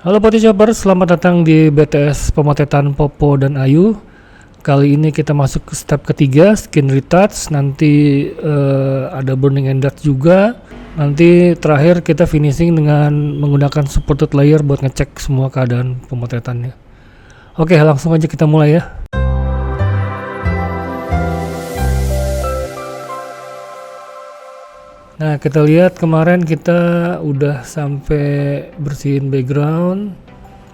Halo Poti Shopper, selamat datang di BTS pemotretan Popo dan Ayu. Kali ini kita masuk ke step ketiga, skin retouch. Nanti ada burning and dust juga. Nanti terakhir kita finishing dengan menggunakan supported layer buat ngecek semua keadaan pemotretannya. Oke, langsung aja kita mulai ya. Nah, kita lihat kemarin kita udah sampai bersihin background.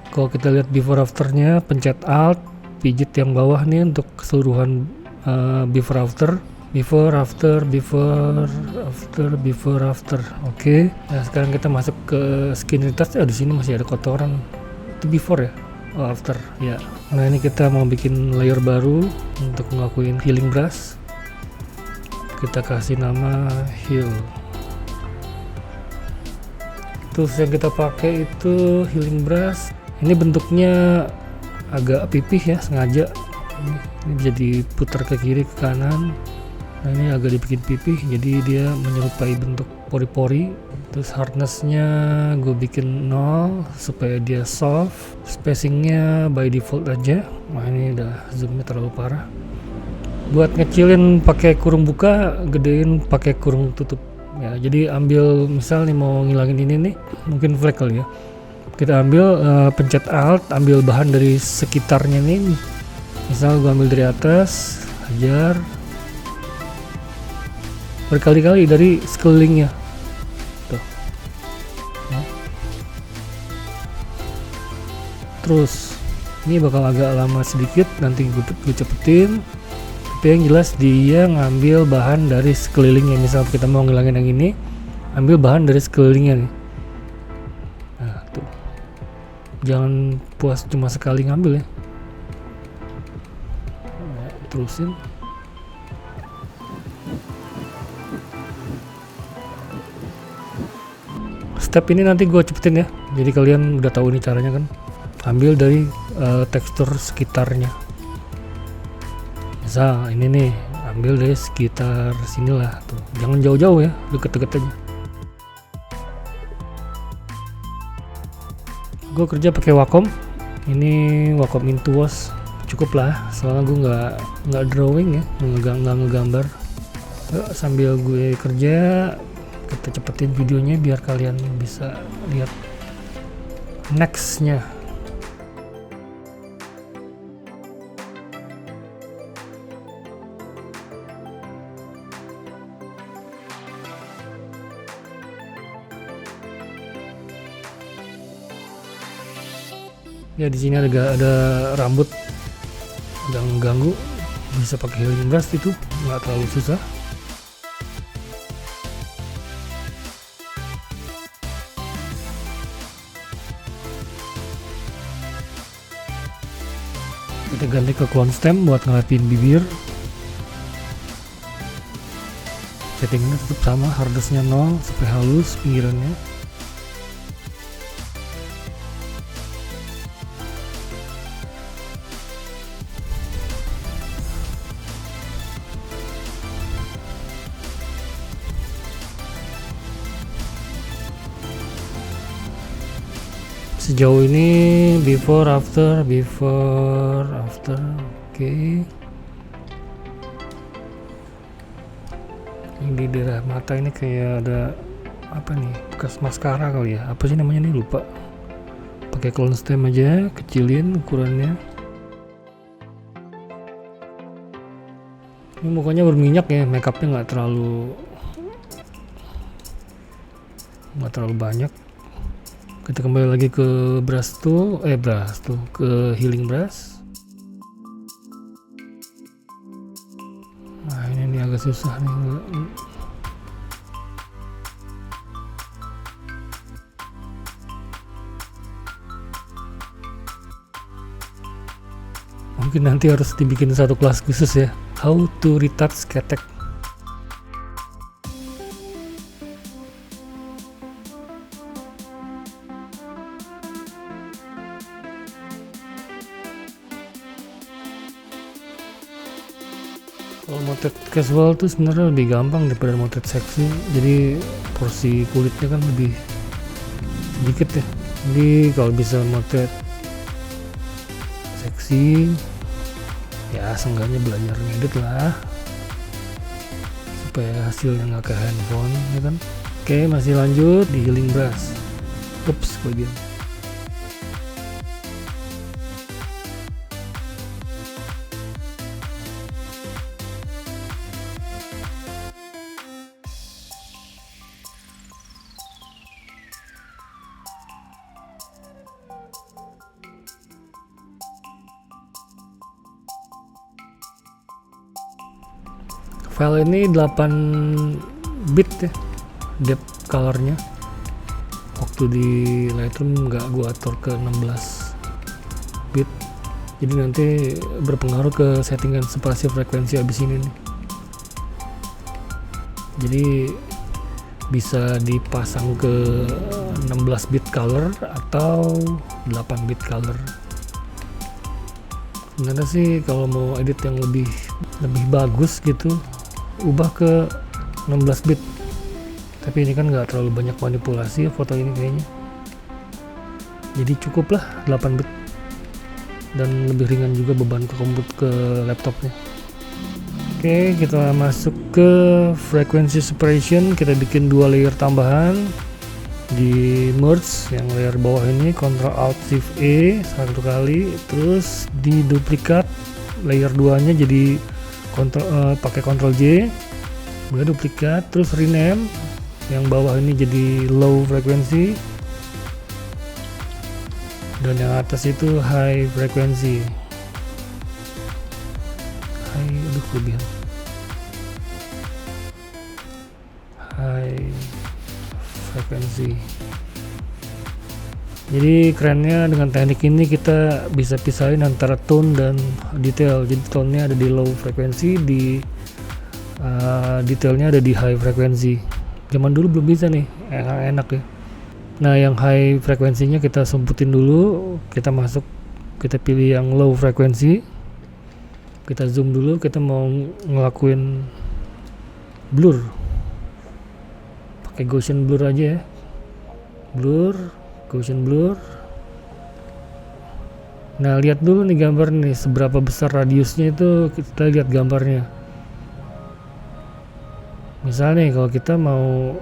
Kalau kita lihat before afternya, pencet alt, pijit yang bawah nih untuk keseluruhan before after. Oke. Nah, sekarang kita masuk ke skin retouch. Di sini masih ada kotoran. Itu before ya? Oh, after. Ya. Nah, ini kita mau bikin layer baru untuk ngelakuin healing brush. Kita kasih nama heal. Tools yang kita pakai itu healing brush. Ini bentuknya agak pipih ya, sengaja. Ini bisa diputar ke kiri ke kanan. Nah, ini agak dibikin pipih, jadi dia menyerupai bentuk pori-pori. Terus hardnessnya gue bikin 0 supaya dia soft. Spacingnya by default aja. Nah, ini udah zoomnya terlalu parah. Buat ngecilin pakai kurung buka, gedein pakai kurung tutup ya. Jadi ambil, misal nih mau ngilangin ini nih, mungkin flag kali ya, kita ambil pencet alt, ambil bahan dari sekitarnya nih. Misal gua ambil dari atas, hajar berkali-kali dari sekelilingnya tuh ya. Terus ini bakal agak lama sedikit, nanti gue cepetin. Tapi yang jelas dia ngambil bahan dari sekelilingnya. Misal kita mau ngilangin yang ini, ambil bahan dari sekelilingnya nih. Nah, tuh. Jangan puas cuma sekali ngambil ya. Nah, terusin. Step ini nanti gue cepetin ya. Jadi kalian udah tahu ini caranya kan. Ambil dari tekstur sekitarnya. Misal ini nih, ambil dari sekitar sinilah tuh, jangan jauh-jauh ya, deket-deket aja. Gue kerja pakai Wacom, ini Wacom Intuos, cukup lah, soalnya gue nggak drawing ya, nggak ngegambar. Sambil gue kerja, kita cepetin videonya biar kalian bisa lihat nextnya. Ya, di sini ada rambut yang mengganggu, bisa pakai healing brush, itu nggak terlalu susah. Kita ganti ke clone stem buat ngerapin bibir. Settingnya tetap sama, hardnessnya 0 sampai halus pinggirannya. Sejauh ini before after. Oke. Ini di daerah mata ini kayak ada apa nih, bekas maskara kali ya, apa sih namanya nih, lupa. Pakai clone stem aja, kecilin ukurannya. Ini mukanya berminyak ya, makeupnya nggak terlalu banyak. Kita kembali lagi ke brush tool, ke healing brush. Nah, ini agak susah nih. Mungkin nanti harus dibikin satu kelas khusus ya, how to retouch ketek. Kalau motret casual tuh sebenarnya lebih gampang daripada motret seksi, jadi porsi kulitnya kan lebih sedikit ya. Jadi kalau bisa motret seksi ya seenggaknya belajar ngedit lah supaya hasilnya nggak ke handphone ya kan. Oke, masih lanjut di healing brush. Ups, bagian file ini 8 bit ya depth colornya. Waktu di Lightroom nggak gua atur ke 16 bit, jadi nanti berpengaruh ke settingan separasi frekuensi abis ini nih. Jadi bisa dipasang ke 16 bit color atau 8 bit color. Sebenarnya sih kalau mau edit yang lebih bagus gitu, ubah ke 16 bit. Tapi ini kan nggak terlalu banyak manipulasi foto ini kayaknya, jadi cukuplah 8 bit dan lebih ringan juga beban ke laptopnya. Oke, kita masuk ke frequency separation. Kita bikin 2 layer tambahan di merge. Yang layer bawah ini Ctrl Alt Shift E 1 kali, terus di duplikat layer 2 nya jadi pakai Ctrl J, kemudian duplikat, terus rename yang bawah ini jadi low frequency dan yang atas itu high frequency. Kelebihan high frequency. Jadi kerennya dengan teknik ini kita bisa pisahin antara tone dan detail. Jadi tone-nya ada di low frequency, di detailnya ada di high frequency. Zaman dulu belum bisa nih, enak ya. Nah, yang high frekuensinya kita semputin dulu, kita pilih yang low frekuensi, kita zoom dulu, kita mau ngelakuin blur, pakai Gaussian blur aja ya, Gaussian blur. Nah, lihat dulu nih gambar nih, seberapa besar radiusnya itu kita lihat gambarnya. Misalnya kalau kita mau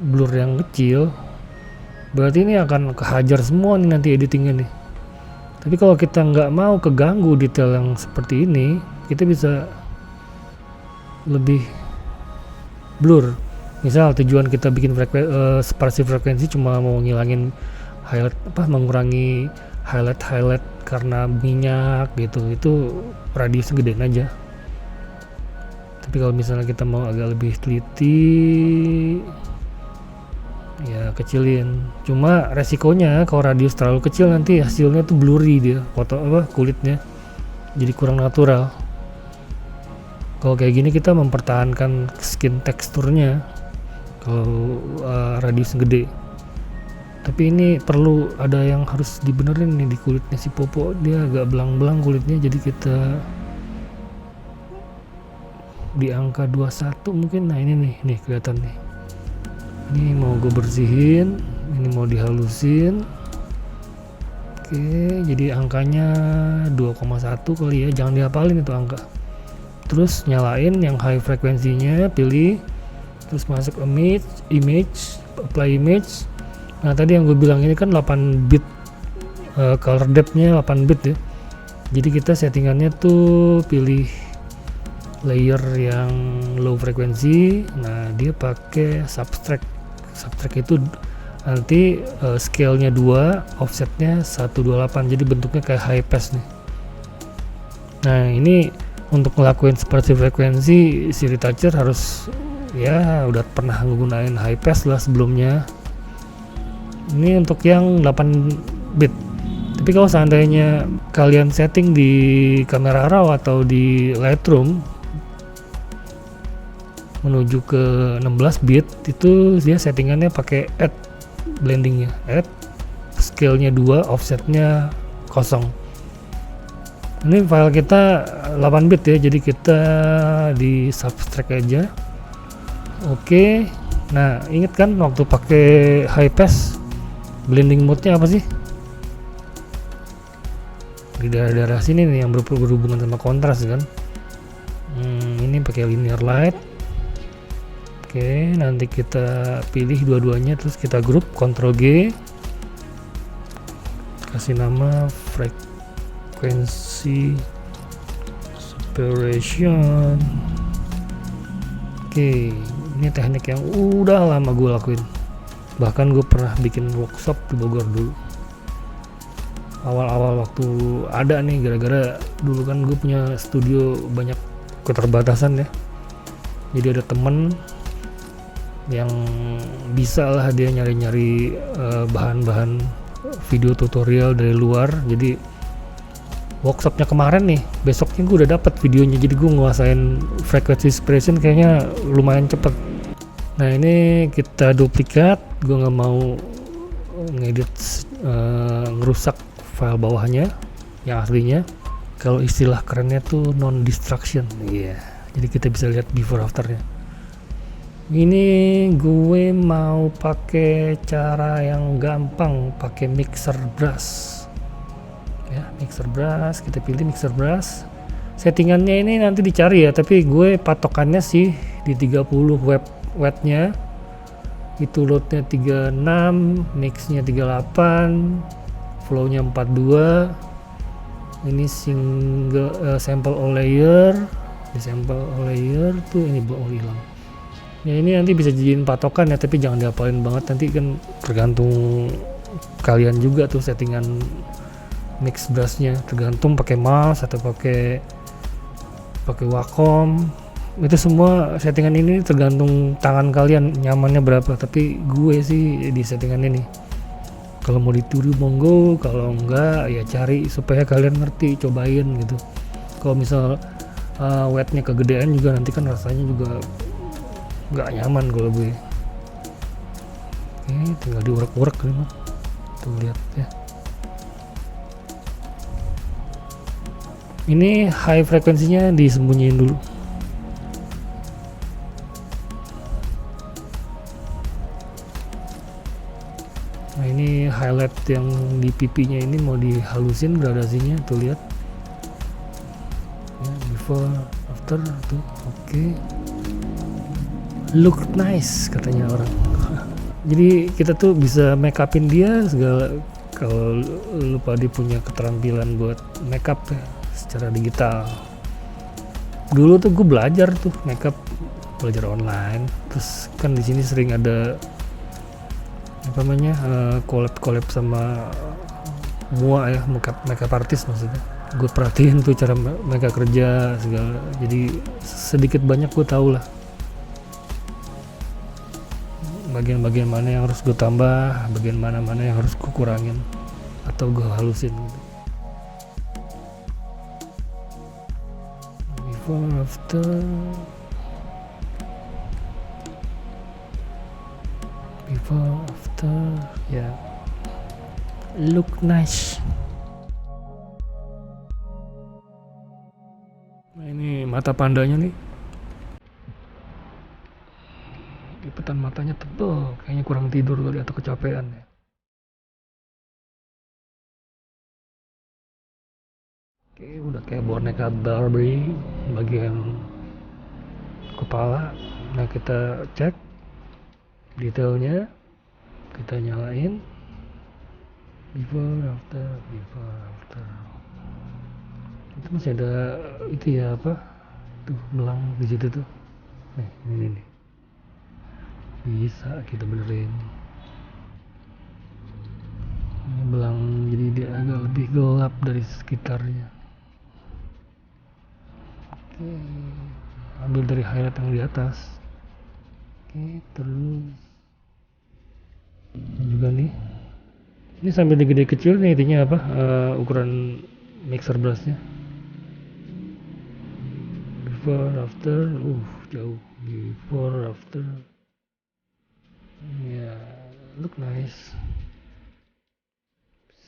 blur yang kecil, berarti ini akan kehajar semua nih nanti editingnya nih. Tapi kalau kita nggak mau keganggu detail yang seperti ini, kita bisa lebih blur. Misal tujuan kita bikin separasi frekuensi cuma mau ngilangin highlight, mengurangi highlight karena minyak gitu, itu radiusnya gedein aja. Tapi kalau misalnya kita mau agak lebih teliti, ya kecilin. Cuma resikonya kalau radius terlalu kecil nanti hasilnya tuh blurry dia, kulitnya jadi kurang natural. Kalau kayak gini kita mempertahankan skin teksturnya kalau radius gede. Tapi ini perlu ada yang harus dibenerin nih di kulitnya si Popo, dia agak belang-belang kulitnya, jadi kita di angka 21 mungkin. Nah ini nih kelihatan nih, ini mau gue bersihin, ini mau dihalusin. Oke, jadi angkanya 2,1 kali ya, jangan dihafalin itu angka. Terus nyalain yang high frekuensinya, pilih, terus masuk image, apply image. Nah tadi yang gue bilang ini kan 8 bit color depth-nya 8 bit ya, jadi kita settingannya tuh pilih layer yang low frekuensi. Nah dia pakai subtract itu nanti scale nya 2, offsetnya 128, jadi bentuknya kayak high pass nih. Nah ini untuk ngelakuin seperti frekuensi, si retoucher harus ya udah pernah menggunakan high pass lah sebelumnya. Ini untuk yang 8 bit. Tapi kalau seandainya kalian setting di kamera raw atau di Lightroom menuju ke 16 bit, itu dia settingannya pakai add blendingnya, add scale nya 2, offsetnya 0. Ini file kita 8 bit ya, jadi kita di subtract aja. Oke. Nah inget kan waktu pakai high pass Blending mode-nya apa sih? Di daerah-daerah sini nih yang berhubungan sama kontras kan. Ini pakai linear light. Oke, nanti kita pilih dua-duanya, terus kita grup, Ctrl G, kasih nama frekuensi separation. Oke, ini teknik yang udah lama gue lakuin, bahkan gue pernah bikin workshop di Bogor dulu awal-awal waktu ada nih, gara-gara dulu kan gue punya studio banyak keterbatasan ya, jadi ada temen yang bisa lah dia nyari-nyari bahan-bahan video tutorial dari luar. Jadi workshopnya kemarin nih, besoknya gue udah dapat videonya, jadi gue nguasain frequency separation kayaknya lumayan cepet. Nah ini kita duplikat, gue nggak mau ngedit ngerusak file bawahnya yang aslinya. Kalau istilah kerennya tuh non distraction, iya. Jadi kita bisa lihat before afternya. Ini gue mau pakai cara yang gampang, pakai mixer brush. Ya, mixer brush, kita pilih mixer brush. Settingannya ini nanti dicari ya, tapi gue patokannya sih di 30 wattnya. Itu loadnya 36, mixnya 38, flownya 42. Ini single sample all layer, di sample all layer tuh ini hilang. Ya ini nanti bisa jadiin patokan ya, tapi jangan diapalin banget, nanti kan tergantung kalian juga tuh settingan mix brushnya, tergantung pakai mouse atau pakai Wacom. Itu semua settingan ini tergantung tangan kalian nyamannya berapa, tapi gue sih di settingan ini. Kalau mau ditiru monggo, kalau enggak ya cari supaya kalian ngerti, cobain gitu. Kalau misal wattnya kegedean juga nanti kan rasanya juga nggak nyaman kalau gue. Oke, tinggal diurak-urak kali mah. Tuh lihat ya. Ini high frekuensinya disembunyiin dulu. Nah ini highlight yang di pipinya ini mau dihalusin gradasinya, tuh lihat ya, before after tuh. Oke. Look nice katanya orang. Jadi kita tuh bisa make upin dia segala. Kalau lupa dia punya keterampilan buat make up ya, secara digital. Dulu tuh gue belajar tuh make up, belajar online. Terus kan di sini sering ada apa namanya collab sama Mua ya, makeup artist maksudnya. Gue perhatiin tuh cara mereka kerja segala, jadi sedikit banyak gue tahu lah bagian-bagian mana yang harus gue tambah, bagian mana yang harus gue kurangin atau gue halusin gitu. Before after ya, look nice. Nah ini mata pandanya nih, lipetan matanya tebel, kayaknya kurang tidur kali atau kecapean ya. Oke, udah kayak boneka Barbie bagian kepala. Nah kita cek detailnya, kita nyalain before after. Itu masih ada itu ya, apa tuh belang di situ tuh. Ini nih bisa kita benerin. Ini belang, jadi dia agak lebih gelap dari sekitarnya. Oke, ambil dari highlight yang di atas. Oke, terus juga nih, ini sambil digede kecil nih, intinya apa ukuran mixer brushnya. Before after, jauh. Before after ya, look nice.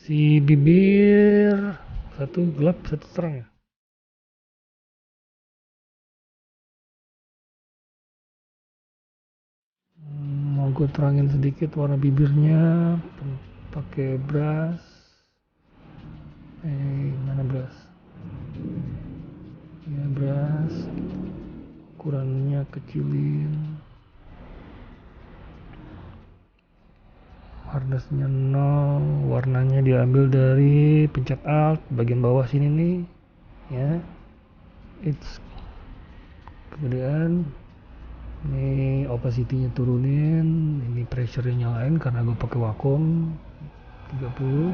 Si bibir satu gelap satu terang ya. Mau gue terangin sedikit warna bibirnya, pakai brush. Mana brush? Ya brush, ukurannya kecilin, hardnessnya 0, warnanya diambil dari pencet alt bagian bawah sini nih ya. Kemudian ini opacity-nya turunin, ini pressure-nya nyalain karena gue pakai Wacom 30.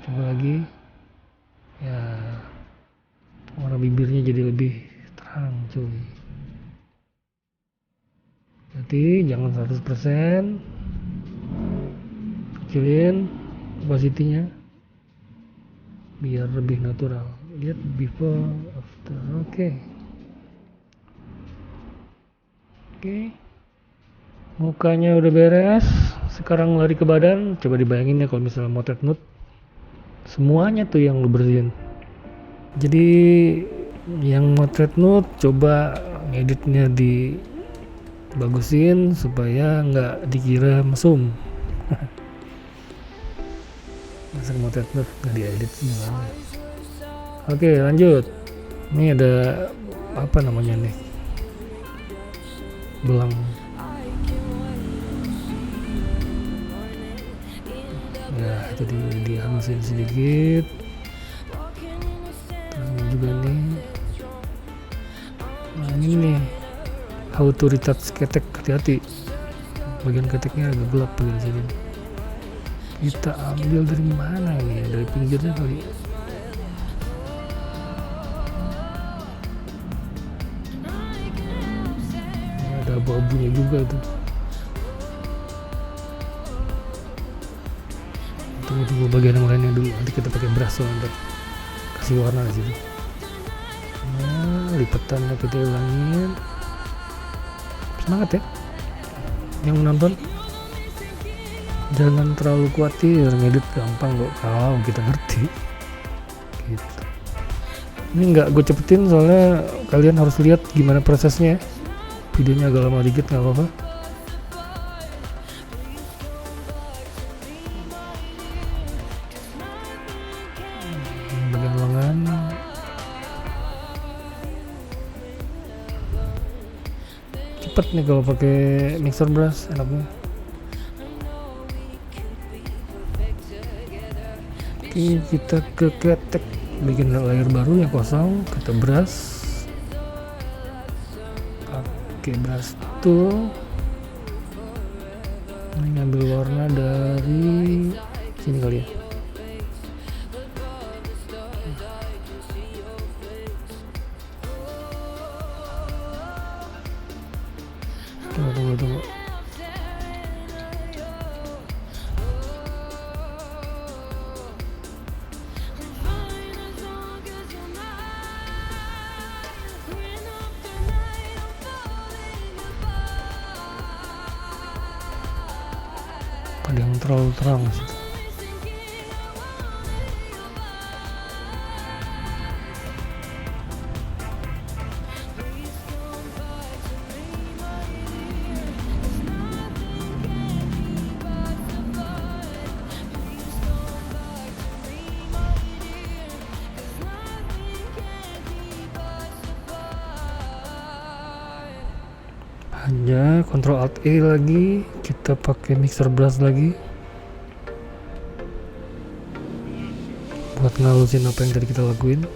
Coba lagi ya, warna bibirnya jadi lebih terang cuy. Jadi jangan 100%, kecilin opacity-nya biar lebih natural. Lihat before after. Oke, mukanya udah beres. Sekarang lari ke badan. Coba dibayangin ya kalau misalnya motret nude, semuanya tuh yang lu bersihin. Jadi yang motret nude coba ngeditnya dibagusin supaya nggak dikira mesum. Masa motret nude nggak diedit gimana? Oke, lanjut. Ini ada apa namanya nih, belang. Ya itu dihalusin sedikit. Terus juga nih, nah ini nih how to retouch ketek. Hati-hati, bagian keteknya agak gelap bagian sini. Kita ambil dari mana nih? Dari pinggirnya kali. Ini ada abu-abunya juga tuh. Tunggu bagian yang lainnya dulu, nanti kita pakai brush untuk kasih warna di situ. Nah, lipatannya kita ulangin. Semangat ya yang menonton, jangan terlalu khawatir, ngedit gampang kok kalau kita ngerti gitu. Ini nggak gue cepetin soalnya kalian harus lihat gimana prosesnya. Videonya agak lama dikit, nggak apa-apa. Bagian lengan cepet nih kalau pakai mixer brush, enaknya. Oke, kita ke ketek, bikin layer baru yang kosong, kita brush, pakai brush tool. Ini ngambil warna dari sini kali ya. Tunggu. Ada yang terlalu terang sih. Hanya Ctrl Alt E lagi, kita pakai mixer brush lagi buat ngalusin apa yang tadi kita lakuin.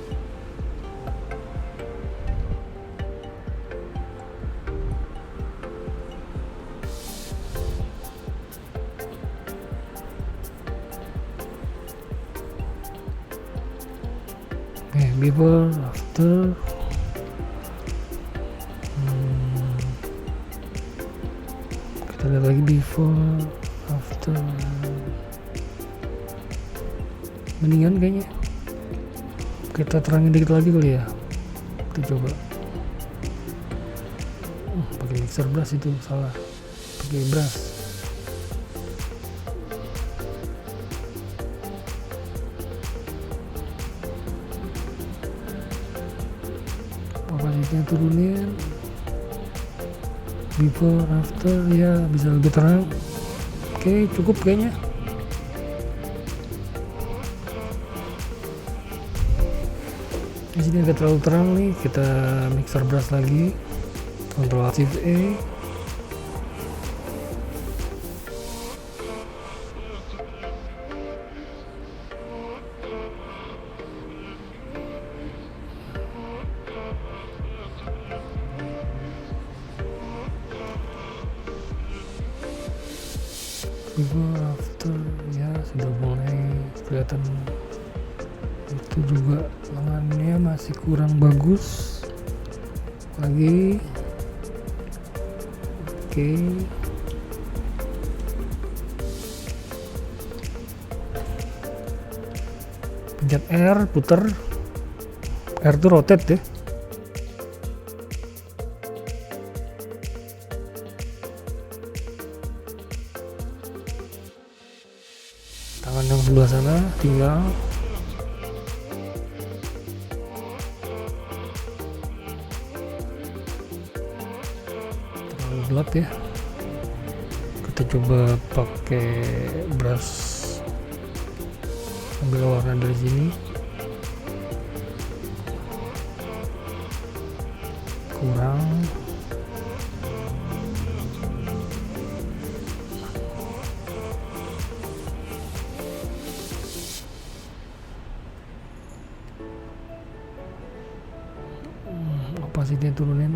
Before after. Kita lihat lagi before after. Mendingan kayaknya kita terangin dikit lagi kali ya. Kita coba pakai mixer brush, itu salah, pakai brush. Opacity-nya turunin, before after ya bisa lebih terang. Oke, cukup kayaknya. Di sini agak terlalu terang nih, kita mixer brush lagi, Ctrl Shift E. Before after ya sudah mulai kelihatan. Itu juga lengannya masih kurang bagus lagi. Oke. Pencet R, puter. R itu rotate ya. Tangan yang sebelah sana tinggal. Terlalu gelap ya. Kita coba pakai brush, ambil warna dari sini. Kurang. Opacity turunin.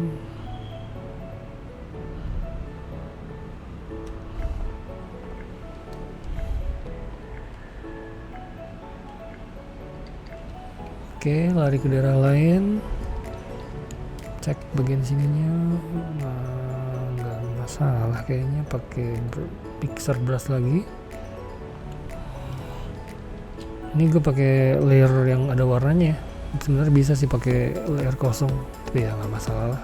Oke, lari ke daerah lain, cek bagian sininya. Nah, nggak masalah kayaknya, pakai mixer brush lagi. Ini gue pakai layer yang ada warnanya. Sebenarnya bisa sih pakai layer kosong, tapi ya nggak masalah lah.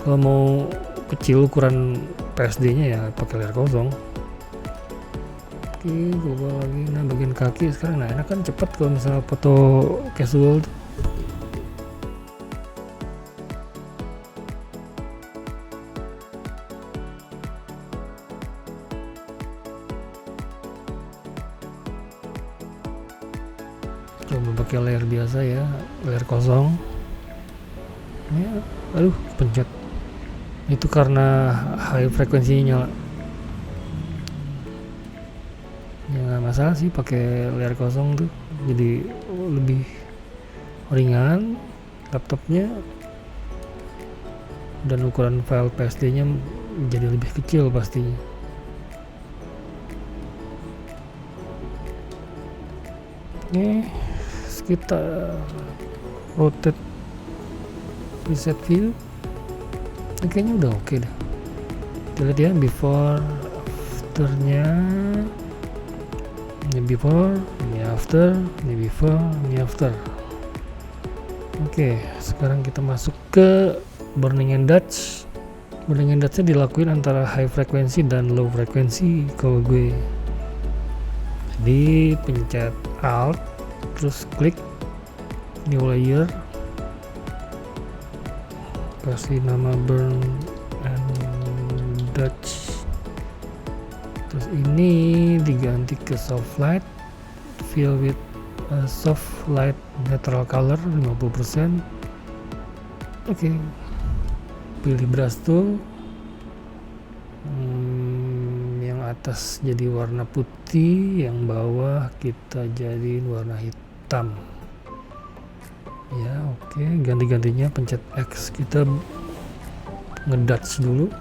Kalau mau kecil ukuran PSD-nya ya pakai layer kosong. Oke, coba lagi. Nah, bagian kaki sekarang, nah enak kan cepet kalau misalnya foto casual tuh. Coba pakai layer biasa ya, layer kosong ya. Aduh, pencet itu karena high frekuensinya nyala ya. Nggak masalah sih pakai layer kosong tuh, jadi lebih ringan laptopnya, dan ukuran file PSD nya jadi lebih kecil pastinya. Oke, kita rotate preset view. Kayaknya udah oke deh. Kita lihat ya before afternya. Ini before, ini after, ini before, ini after. Oke, sekarang kita masuk ke Burning and Dutch. Burning and Dutch-nya dilakuin antara high frequency dan low frequency kalau gue. Jadi pencet Alt, terus klik New Layer, kasih nama Burn and Dutch. Terus ini diganti ke soft light, fill with soft light neutral color 50%. Oke, pilih brush tool. Yang atas jadi warna putih, yang bawah kita jadiin warna hitam. Ya oke, ganti-gantinya pencet X, kita ngedutch dulu.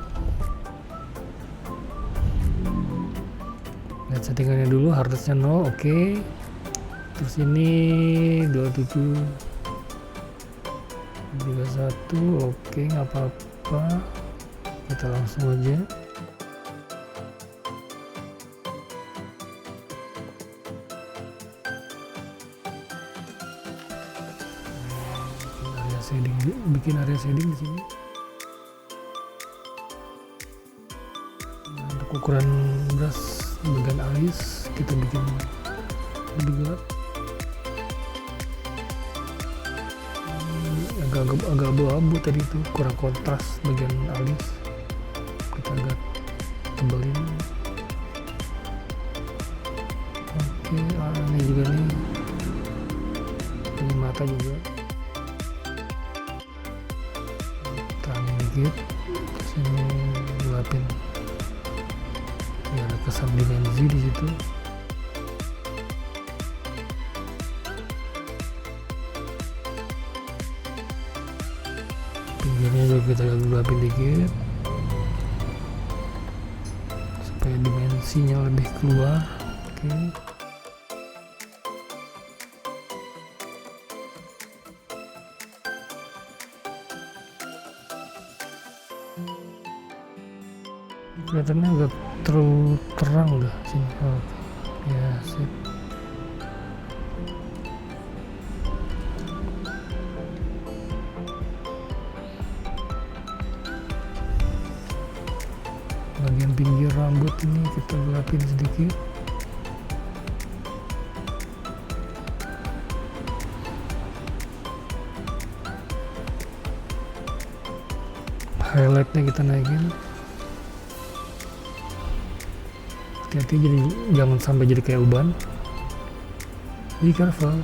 Lihat settingannya dulu, hardness-nya 0, oke. Terus ini 27 31, oke, nggak apa-apa, kita langsung aja. Bikin area shading di sini. Nah, untuk ukuran brush bagian alis kita bikin lebih gelap. Agak abu-abu tadi itu, kurang kontras bagian alis. Kita agak tebelin. Oke, ini juga nih. rata juga. Terangin dikit, sini gelapin biar ada kesan dimensi di situ. Pinggirnya juga kita gelapin dikit supaya dimensinya lebih keluar. Oke. Kelihatannya agak terlalu terang udah sini. Oke. Ya, sip. Bagian pinggir rambut ini kita gelapin sedikit. Highlightnya kita naikin. Hati-hati jadi jangan sampai jadi kayak uban. Be careful.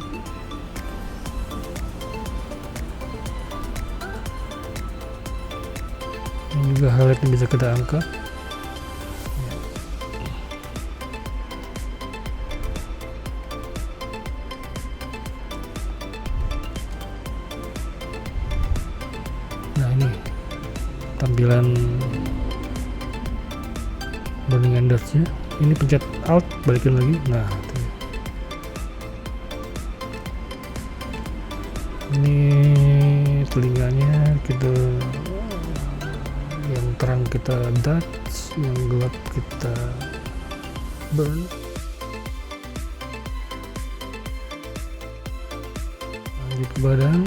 Ini juga highlightnya bisa kita angkat. Nah ini tampilan burning endersnya. Ini pencet alt, balikin lagi. Nah tuh. Ini telinganya kita yang terang kita dodge, yang gelap kita burn. Lanjut ke badan.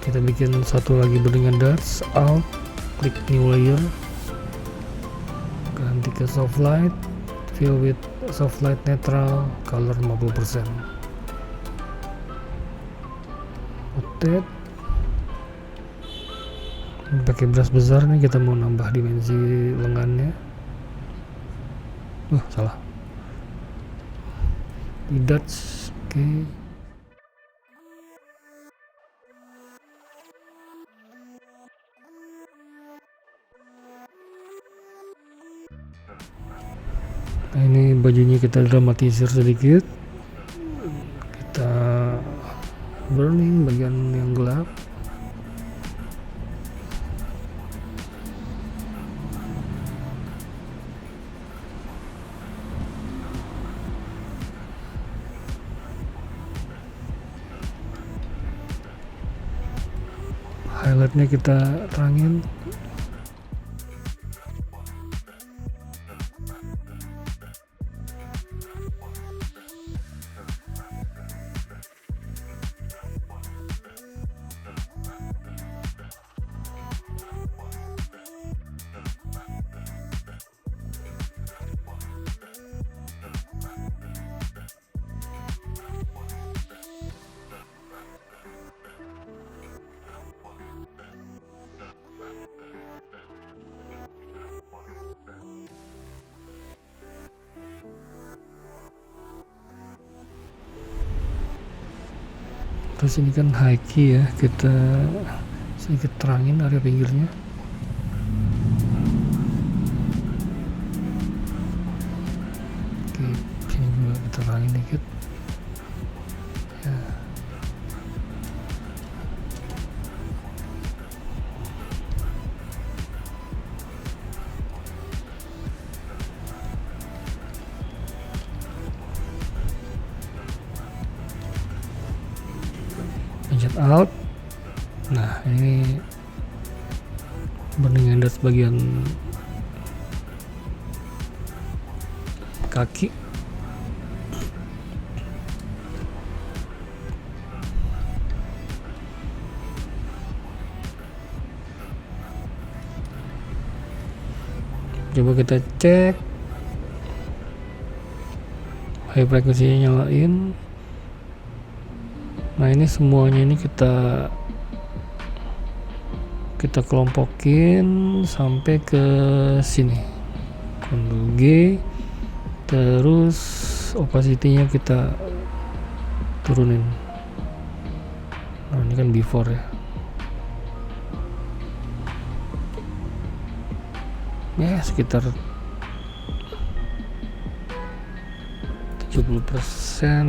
Kita bikin satu lagi dengan darts, alt, klik new layer, ganti ke soft light, fill with soft light neutral, color 50%. Rotate. Pakai brush besar nih, kita mau nambah dimensi lengannya. Salah. Di darts, oke. Nah, ini bajunya kita dramatisir sedikit, kita burning bagian yang gelap. Highlightnya kita terangin. Terus ini kan high key ya, kita sedikit terangin area pinggirnya. Oke, sini juga kita terangin dikit. Ya. Pencet alt. Nah ini burning enders bagian kaki. Coba kita cek high frequency-nya, nyalain. Nah ini semuanya ini kita kelompokin sampai ke sini. Ctrl G, terus opacity-nya kita turunin. Nah ini kan before ya, ya sekitar 70%.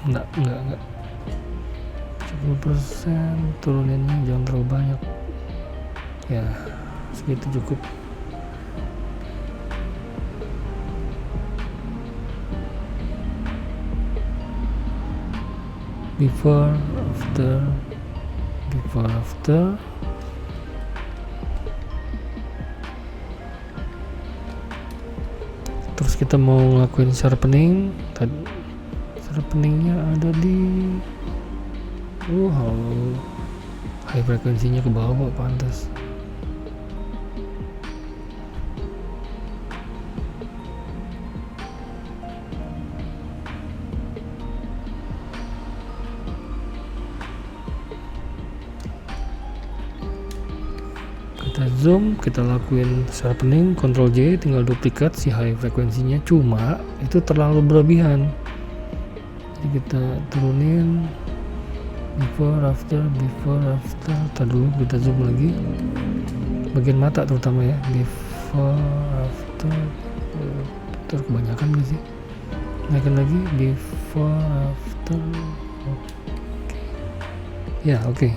Enggak 70%, turuninnya jangan terlalu banyak ya, segitu cukup. Before after terus kita mau ngelakuin sharpening. Sharpeningnya ada di high frekuensinya ke bawah, pantas. Kita zoom, kita lakuin sharpening, Ctrl J, tinggal duplikat si high frekuensinya, cuma itu terlalu berlebihan. Jadi kita turunin before after. Tar dulu, kita zoom lagi bagian mata terutama ya, before after kebanyakan gak sih, naikin lagi before after. Oke.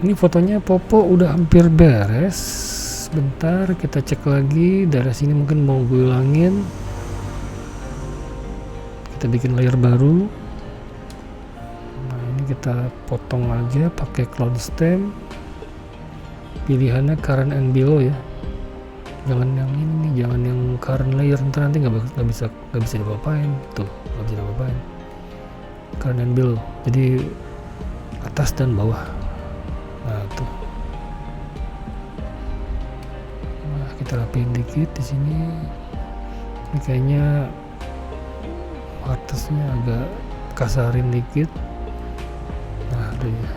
Ini fotonya Popo udah hampir beres. Bentar kita cek lagi, daerah sini mungkin mau gue hilangin. Kita bikin layer baru. Nah ini kita potong aja pakai cloud stamp. Pilihannya current and below ya, jangan yang ini, jangan yang current layer, nanti nggak bisa diapa-apain tuh, nggak bisa diapa-apain. Current and below, jadi atas dan bawah. Nah tuh, nah kita rapiin dikit di sini. Ini kayaknya atasnya agak kasarin dikit. Nah tuh ya.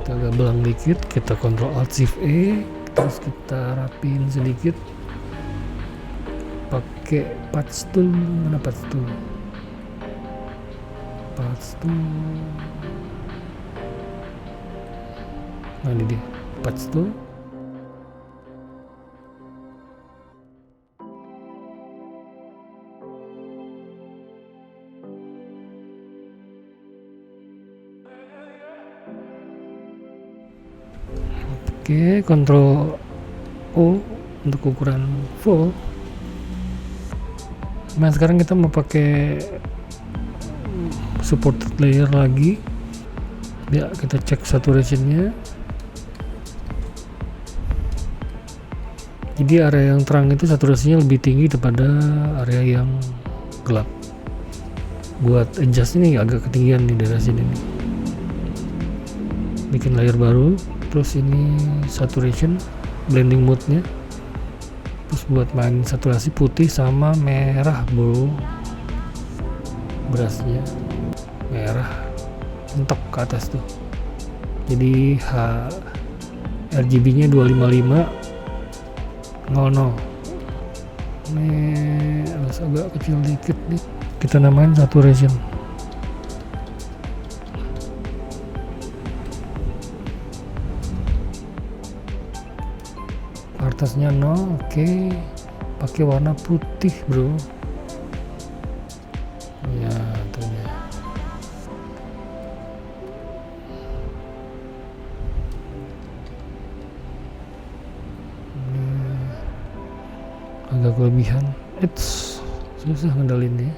Kita agak belang dikit, kita Ctrl Alt Shift E, terus kita rapiin sedikit pakai patch tool. Mana patch tool? Nah ini dia patch tool. Oke, Ctrl O untuk ukuran full. Nah sekarang kita mau pakai supported layer lagi. Ya kita cek saturationnya. Jadi area yang terang itu saturasinya lebih tinggi daripada area yang gelap. Buat adjust ini agak ketinggian nih daerah sini nih. Bikin layer baru. Terus ini saturation, blending mode-nya. Terus buat main saturasi putih sama merah bro, brushnya merah mentok ke atas tuh. Jadi RGB nya 255 00. Ini harus agak kecil dikit nih, kita namain saturation. Atasnya 0, oke. Pakai warna putih bro. Ya tentunya. Agak kelebihan. Susah ngendalinnya.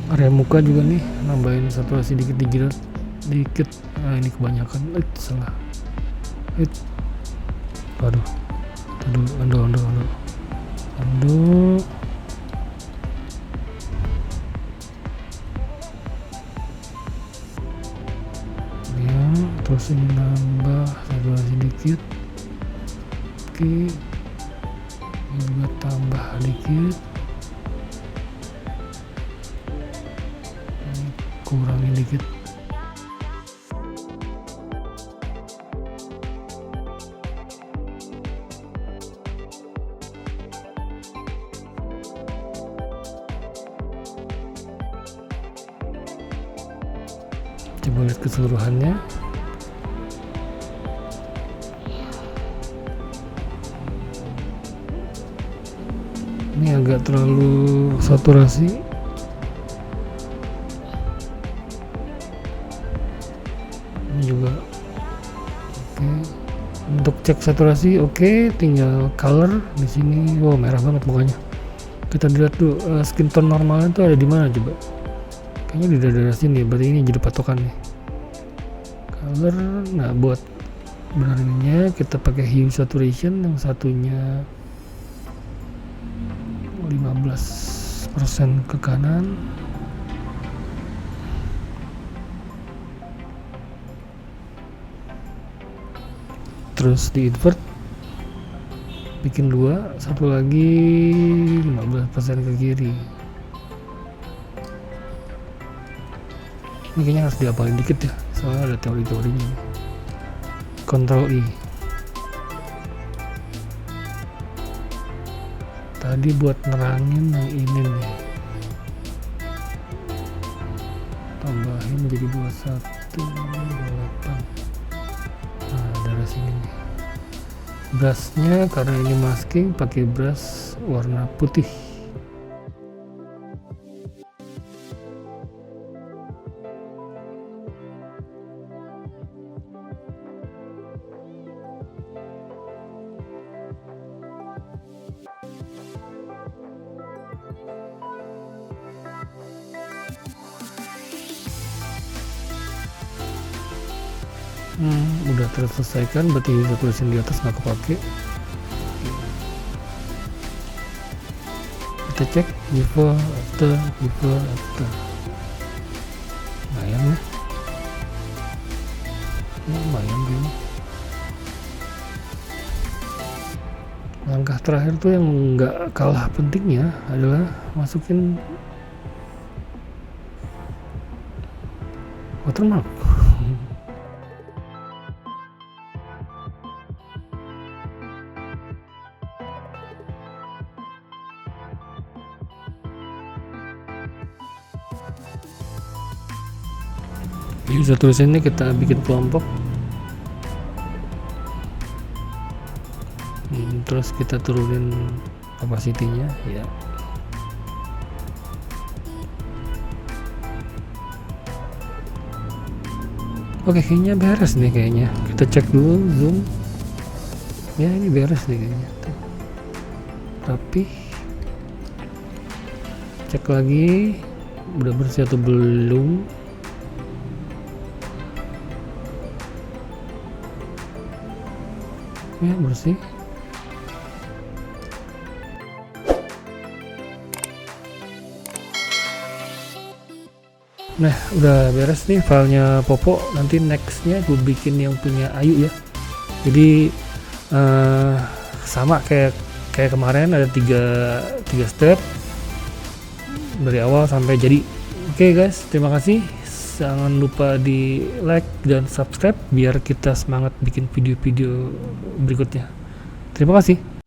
area muka juga nih, nambahin saturasi dikit dikit. Nah ini kebanyakan, salah. Aduh, aduh. Ya, terus ini nambah saturasi dikit. Oke, ini juga tambah dikit. Ini kurangin dikit. Coba lihat keseluruhannya. Ini agak terlalu saturasi. Ini juga oke. Untuk cek saturasi oke, tinggal color di sini. Wow, merah banget pokoknya. Kita lihat dulu skin tone normalnya tuh ada di mana coba. Kayaknya di daerah sini, berarti ini jadi patokan nih. Color, nah buat benarinnya kita pakai hue saturation, yang satunya 15% ke kanan. Terus di invert, bikin dua, satu lagi 15% ke kiri. Ini kayaknya harus dihafalin dikit ya, soalnya ada teori-teorinya. Ctrl I. Tadi buat nerangin yang ini nih, tambahin jadi 2128. Nah dari sini nih, brushnya karena ini masking pakai brush warna putih. Udah terselesaikan, berarti tulisan di atas nggak kepake. Kita cek before after. Lumayan ya, lumayan gini. Langkah terakhir tuh yang nggak kalah pentingnya adalah masukin watermark. User tulisannya kita bikin kelompok, terus kita turunin opacity-nya ya. Oke, kayaknya beres nih kayaknya. Kita cek dulu zoom. Ya ini beres nih kayaknya. Tapi cek lagi udah bersih atau belum. Ya bersih. Nah udah beres nih filenya Popo. Nanti nextnya gue bikin yang punya Ayu ya. Jadi sama kayak kemarin, ada tiga step dari awal sampai jadi. Oke guys, terima kasih. Jangan lupa di like dan subscribe biar kita semangat bikin video-video berikutnya. Terima kasih.